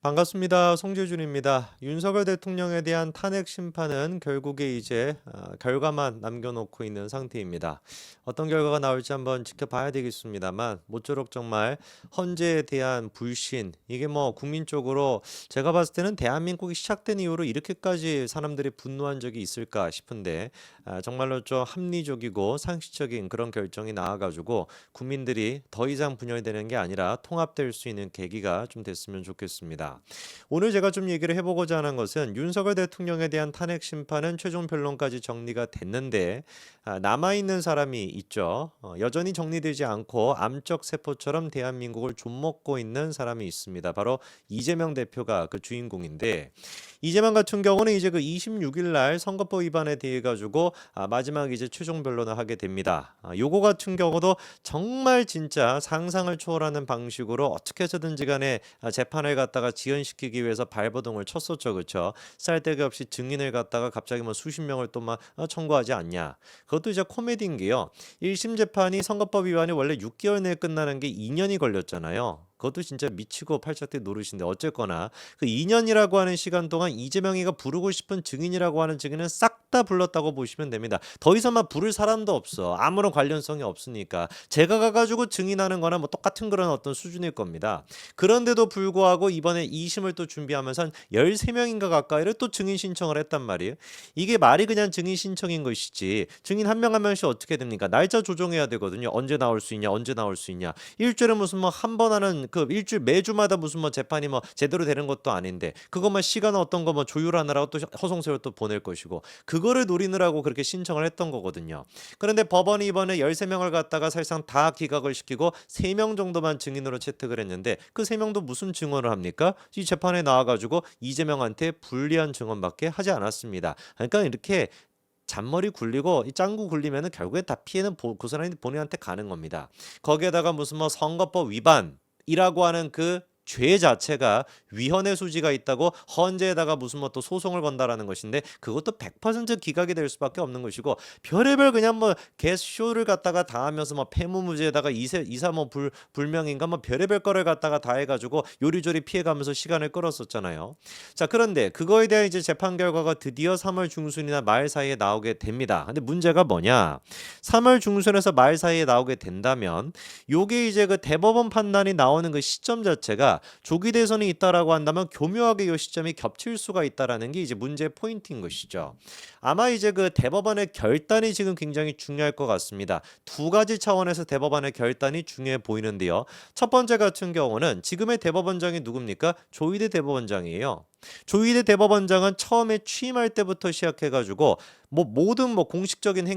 반갑습니다. 송재준입니다. 윤석열 대통령에 대한 탄핵 심판은 결국에 이제 결과만 남겨놓고 있는 상태입니다. 어떤 결과가 나올지 한번 지켜봐야 되겠습니다만 모쪼록 정말 헌재에 대한 불신 이게 뭐 국민적으로 제가 봤을 때는 대한민국이 시작된 이후로 이렇게까지 사람들이 분노한 적이 있을까 싶은데 정말로 좀 합리적이고 상식적인 그런 결정이 나와가지고 국민들이 더 이상 분열되는 게 아니라 통합될 수 있는 계기가 좀 됐으면 좋겠습니다. 오늘 제가 좀 얘기를 해보고자 하는 것은 윤석열 대통령에 대한 탄핵 심판은 최종 변론까지 정리가 됐는데 남아있는 사람이 있죠. 여전히 정리되지 않고 암적 세포처럼 대한민국을 좀먹고 있는 사람이 있습니다. 바로 이재명 대표가 그 주인공인데 이재명 같은 경우는 이제 그 26일 날 선거법 위반에 대해 가지고 마지막 이제 최종 변론을 하게 됩니다. 요거 같은 경우도 정말 진짜 상상을 초월하는 방식으로 어떻게 해서든지 간에 재판을 갖다가 지연시키기 위해서 발버둥을 쳤었죠. 그렇죠? 쌀데기 없이 증인을 갖다가 갑자기 뭐 수십 명을 또 막 청구하지 않냐. 그것도 이제 코미디인 게요. 1심 재판이 선거법 위반이 원래 6개월 내에 끝나는 게 2년이 걸렸잖아요. 그것도 진짜 미치고 팔짝대 노릇인데 어쨌거나 그 2년이라고 하는 시간 동안 이재명이가 부르고 싶은 증인이라고 하는 증인은 싹 다 불렀다고 보시면 됩니다. 더 이상 막 부를 사람도 없어. 아무런 관련성이 없으니까 제가 가가지고 증인하는 거나 뭐 똑같은 그런 어떤 수준일 겁니다. 그런데도 불구하고 이번에 2심을 또 준비하면서 한 13명인가 가까이를 또 증인 신청을 했단 말이에요. 이게 말이 그냥 증인 신청인 것이지 증인 한 명 한 명씩 어떻게 됩니까? 날짜 조정해야 되거든요. 언제 나올 수 있냐 언제 나올 수 있냐. 일주일에 무슨 뭐 한 번 하는 그 일주일 매주마다 무슨 뭐 재판이 뭐 제대로 되는 것도 아닌데 그것만 시간 어떤 거 뭐 조율하느라고 또 허송세월 또 보낼 것이고 그거를 노리느라고 그렇게 신청을 했던 거거든요. 그런데 법원이 이번에 13명을 갖다가 사실상 다 기각을 시키고 3명 정도만 증인으로 채택을 했는데 그 3명도 무슨 증언을 합니까? 이 재판에 나와가지고 이재명한테 불리한 증언밖에 하지 않았습니다. 그러니까 이렇게 잔머리 굴리고 이 짱구 굴리면은 결국에 다 피해는 그 사람이 본인한테 가는 겁니다. 거기에다가 무슨 뭐 선거법 위반이라고 하는 그 죄 자체가 위헌의 소지가 있다고 헌재에다가 무슨 뭐 또 소송을 건다라는 것인데 그것도 100% 기각이 될 수밖에 없는 것이고 별의별 그냥 뭐 개쇼를 갖다가 다 하면서 뭐 폐무무죄에다가 이사 뭐 불명인가 뭐 별의별 거를 갖다가 다 해가지고 요리조리 피해가면서 시간을 끌었었잖아요. 자, 그런데 그거에 대한 이제 재판 결과가 드디어 3월 중순이나 말 사이에 나오게 됩니다. 근데 문제가 뭐냐? 3월 중순에서 말 사이에 나오게 된다면 요게 이제 그 대법원 판단이 나오는 그 시점 자체가 조기 대선이 있다라고 한다면 교묘하게 요 시점이 겹칠 수가 있다라는 게 이제 문제의 포인트인 것이죠. 아마 이제 그 대법원의 결단이 지금 굉장히 중요할 것 같습니다. 두 가지 차원에서 대법원의 결단이 중요해 보이는데요. 첫 번째 같은 경우는 지금의 대법원장이 누굽니까? 조희대 대법원장이에요. 조희대 대법원장은 처음에 취임할 때부터 시작해가지고 뭐 모든 뭐 공식적인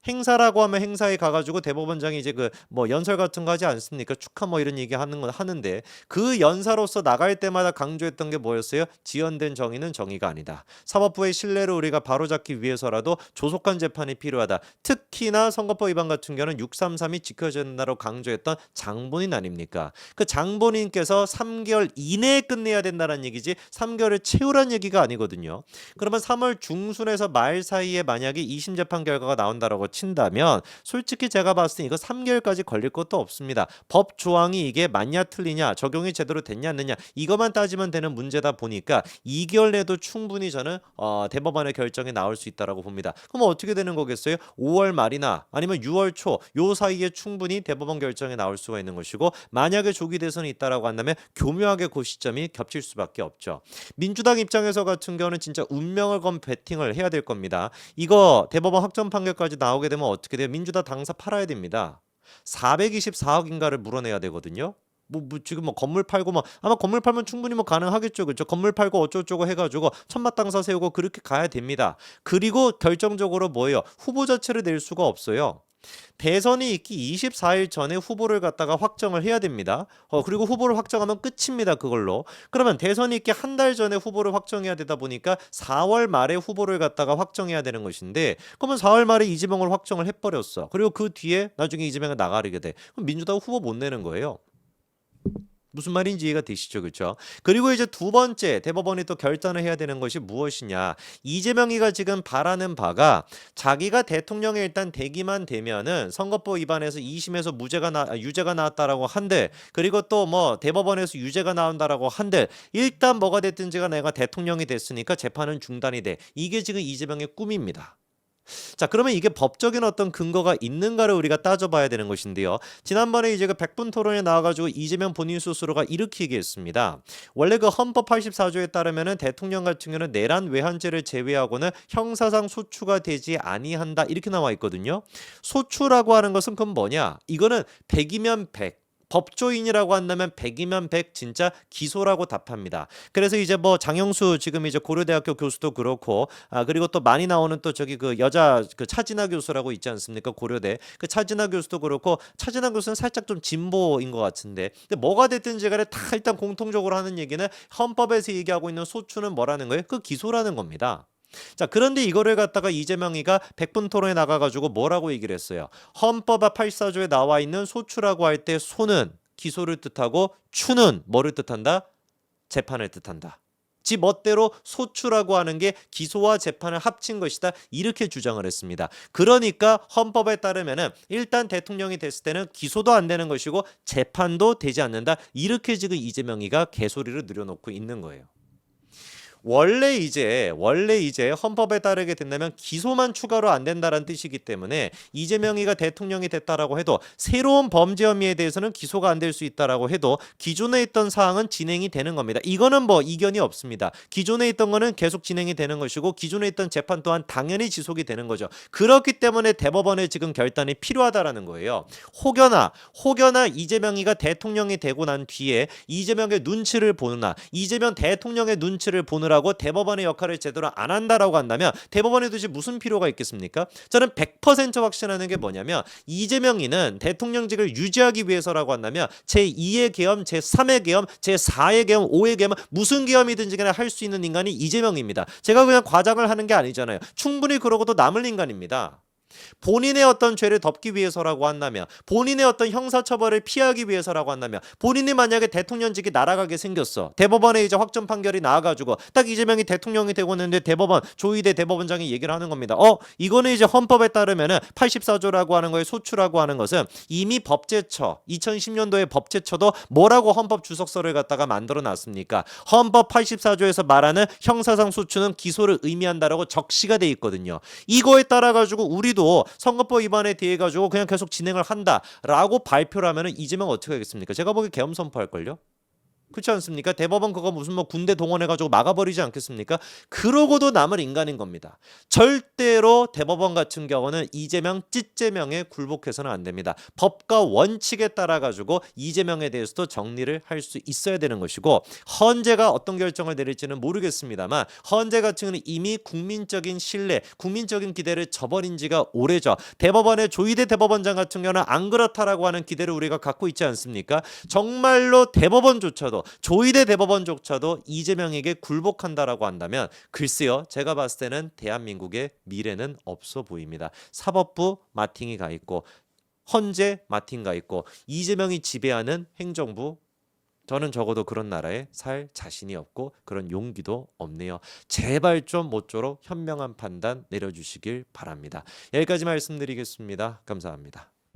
행사라고 하면 행사에 가가지고 대법원장이 이제 그 뭐 연설 같은 거 하지 않습니까? 축하 뭐 이런 얘기 하는 건 하는데 그 연사로서 나갈 때마다 강조했던 게 뭐였어요? 지연된 정의는 정의가 아니다. 사법부의 신뢰를 우리가 바로잡기 위해서라도 조속한 재판이 필요하다. 특히나 선거법 위반 같은 경우는 633이 지켜져야 된다고 강조했던 장본인 아닙니까? 그 장본인께서 3개월 이내에 끝내야 된다는 얘기지 3개월을 채우란 얘기가 아니거든요. 그러면 3월 중순에서 말 사이에 만약에 2심 재판 결과가 나온다라고 친다면 솔직히 제가 봤을 때 이거 3개월까지 걸릴 것도 없습니다. 법 조항이 이게 맞냐 틀리냐 적용이 제대로 됐냐 안 됐냐 이것만 따지면 되는 문제다 보니까 2개월 내도 충분히 저는 대법원의 결정이 나올 수 있다라고 봅니다. 그럼 어떻게 되는 거겠어요? 5월 말이나 아니면 6월 초 요 사이에 충분히 대법원 결정이 나올 수가 있는 것이고 만약에 조기 대선이 있다라고 한다면 교묘하게 그 시점이 겹칠 수밖에 없죠. 민주당 입장에서 같은 경우는 진짜 운명을 건 배팅을 해야 될 겁니다. 이거 대법원 확정 판결까지 나오게 되면 어떻게 돼요? 민주당 당사 팔아야 됩니다. 424억인가를 물어내야 되거든요. 지금 뭐 건물 팔고 뭐 아마 건물 팔면 충분히 뭐 가능하겠죠. 그렇죠? 건물 팔고 어쩌고저쩌고 해가지고 천막 당사 세우고 그렇게 가야 됩니다. 그리고 결정적으로 뭐예요? 후보 자체를 낼 수가 없어요. 대선이 있기 24일 전에 후보를 갖다가 확정을 해야 됩니다. 그리고 후보를 확정하면 끝입니다. 그걸로. 그러면 대선이 있기 한 달 전에 후보를 확정해야 되다 보니까 4월 말에 후보를 갖다가 확정해야 되는 것인데 그러면 4월 말에 이재명을 확정을 해버렸어. 그리고 그 뒤에 나중에 이재명이 나가게 돼. 그럼 민주당 후보 못 내는 거예요. 무슨 말인지 이해가 되시죠? 그렇죠? 그리고 이제 두 번째 대법원이 또 결단을 해야 되는 것이 무엇이냐. 이재명이가 지금 바라는 바가 자기가 대통령에 일단 되기만 되면은 선거법 위반해서 2심에서 유죄가 나왔다라고 한들 그리고 또 뭐 대법원에서 유죄가 나온다라고 한들 일단 뭐가 됐든지가 내가 대통령이 됐으니까 재판은 중단이 돼. 이게 지금 이재명의 꿈입니다. 자, 그러면 이게 법적인 어떤 근거가 있는가를 우리가 따져봐야 되는 것인데요. 지난번에 이제 그 백분 토론에 나와가지고 이재명 본인 스스로가 이렇게 얘기했습니다. 원래 그 헌법 84조에 따르면은 대통령 같은 경우는 내란 외환죄를 제외하고는 형사상 소추가 되지 아니한다 이렇게 나와 있거든요. 소추라고 하는 것은 그건 뭐냐? 이거는 100이면 100. 법조인이라고 한다면 100이면 100 진짜 기소라고 답합니다. 그래서 이제 뭐 장영수 지금 이제 고려대학교 교수도 그렇고 그리고 또 많이 나오는 또 저기 그 여자 그 차진아 교수라고 있지 않습니까? 고려대 그 차진아 교수도 그렇고 차진아 교수는 살짝 좀 진보인 것 같은데 근데 뭐가 됐든지 간에 다 일단 공통적으로 하는 얘기는 헌법에서 얘기하고 있는 소추는 뭐라는 거예요? 그 기소라는 겁니다. 자, 그런데 이거를 갖다가 이재명이가 백분 토론에 나가가지고 뭐라고 얘기를 했어요? 헌법 84조에 나와 있는 소추라고 할 때 소는 기소를 뜻하고 추는 뭐를 뜻한다? 재판을 뜻한다. 지 멋대로 소추라고 하는 게 기소와 재판을 합친 것이다. 이렇게 주장을 했습니다. 그러니까 헌법에 따르면은 일단 대통령이 됐을 때는 기소도 안 되는 것이고 재판도 되지 않는다. 이렇게 지금 이재명이가 개소리를 늘여놓고 있는 거예요. 원래 이제 헌법에 따르게 된다면 기소만 추가로 안 된다는 뜻이기 때문에 이재명이가 대통령이 됐다라고 해도 새로운 범죄 혐의에 대해서는 기소가 안 될 수 있다라고 해도 기존에 있던 사항은 진행이 되는 겁니다. 이거는 뭐 이견이 없습니다. 기존에 있던 거는 계속 진행이 되는 것이고 기존에 있던 재판 또한 당연히 지속이 되는 거죠. 그렇기 때문에 대법원의 지금 결단이 필요하다라는 거예요. 혹여나 이재명이가 대통령이 되고 난 뒤에 이재명의 눈치를 보느나 이재명 대통령의 눈치를 보느라고 대법원의 역할을 제대로 안 한다라고 한다면 대법원에 도대체 무슨 필요가 있겠습니까? 저는 100% 확신하는 게 뭐냐면 이재명이는 대통령직을 유지하기 위해서라고 한다면 제2의 계엄, 제3의 계엄, 제4의 계엄, 5의 계엄 무슨 계엄이든지 간에 할 수 있는 인간이 이재명입니다. 제가 그냥 과장을 하는 게 아니잖아요. 충분히 그러고도 남을 인간입니다. 본인의 어떤 죄를 덮기 위해서라고 한다면 본인의 어떤 형사처벌을 피하기 위해서라고 한다면 본인이 만약에 대통령직이 날아가게 생겼어. 대법원에 이제 확정 판결이 나와가지고 딱 이재명이 대통령이 되고 있는데 대법원 조희대 대법원장이 얘기를 하는 겁니다. 이거는 이제 헌법에 따르면은 84조라고 하는 거에 소추라고 하는 것은 이미 법제처 2010년도에 법제처도 뭐라고 헌법 주석서를 갖다가 만들어 놨습니까? 헌법 84조에서 말하는 형사상 소추는 기소를 의미한다라고 적시가 돼 있거든요. 이거에 따라 가지고 우리도 선거법 위반에 대해 가지고 그냥 계속 진행을 한다라고 발표를 하면은 이재명 어떻게 하겠습니까? 제가 보기에 계엄 선포할걸요? 그렇지 않습니까? 대법원 그거 무슨 뭐 군대 동원해가지고 막아버리지 않겠습니까? 그러고도 남을 인간인 겁니다. 절대로 대법원 같은 경우는 이재명, 찌재명에 굴복해서는 안 됩니다. 법과 원칙에 따라 가지고 이재명에 대해서도 정리를 할 수 있어야 되는 것이고 헌재가 어떤 결정을 내릴지는 모르겠습니다만 헌재 같은 경우는 이미 국민적인 신뢰, 국민적인 기대를 저버린 지가 오래죠. 대법원의 조희대 대법원장 같은 경우는 안 그렇다라고 하는 기대를 우리가 갖고 있지 않습니까? 정말로 대법원조차도 조희대 대법원조차도 이재명에게 굴복한다라고 한다면 글쎄요, 제가 봤을 때는 대한민국의 미래는 없어 보입니다. 사법부 마팅이 가 있고 헌재 마팅 가 있고 이재명이 지배하는 행정부 저는 적어도 그런 나라에 살 자신이 없고 그런 용기도 없네요. 제발 좀 모쪼록 현명한 판단 내려주시길 바랍니다. 여기까지 말씀드리겠습니다. 감사합니다.